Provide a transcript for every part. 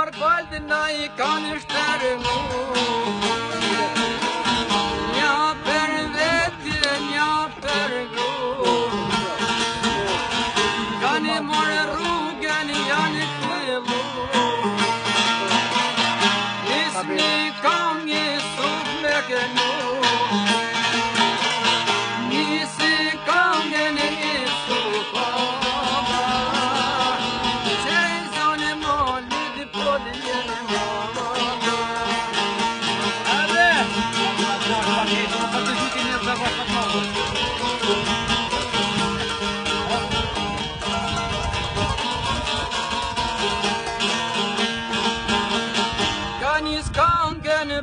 por balë na I kanë shtërënu. Nja për vetë, nja për gru. Kanë morë rrugën, janë këllu. Nisni kam një suf me kënu. Nisi kam një suf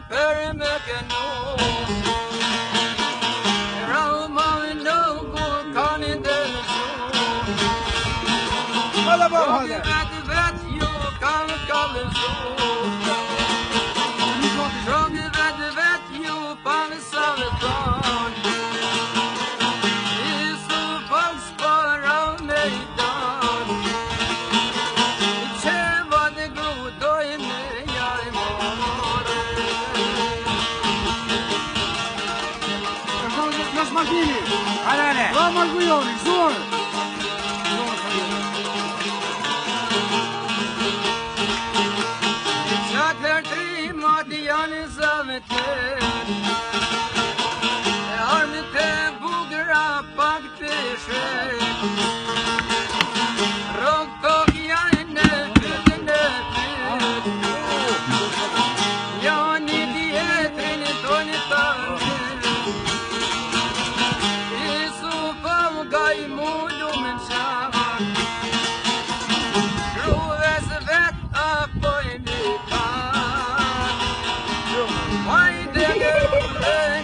për me kënu. Rama në kur kanë dërësu. Vetë ju kanë kalësu. Vetë ju panë salëton. Isu falë spara me I tanë. Që vëtë gudoj me jaj morë. Nas makini! Hajde! Vama Gujoni, zorë! Qatër tri mati janë zëvëtër. E armët e bugra pak të shrek. Rogë tok janë në fytë në fytë. Janë I djetrin I tonë të Gaj mullu më në qamak. Shruves vet apo I një pak. Hajde gërë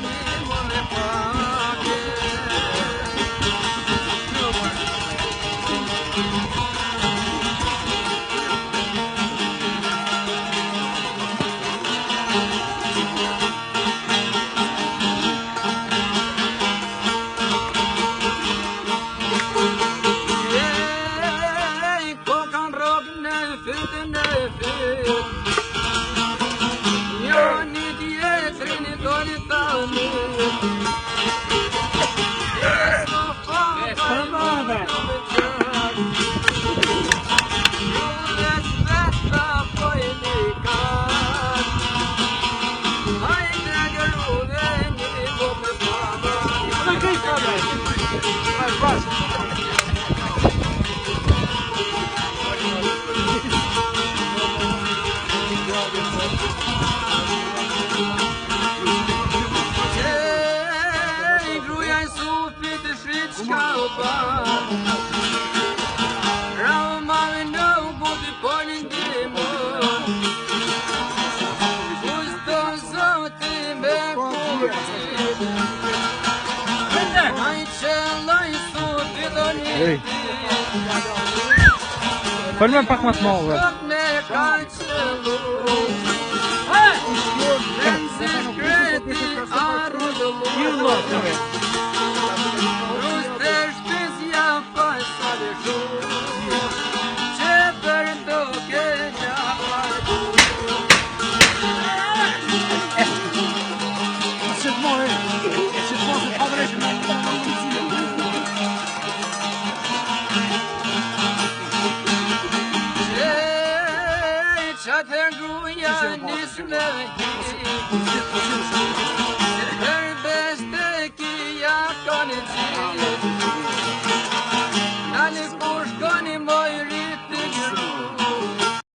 një më me pake. Janë I djetrin I tonë të Fërme pak më të malë. Qatër gruja nisë me Përbes të kia kanë qitë Nani kur shkoni mojë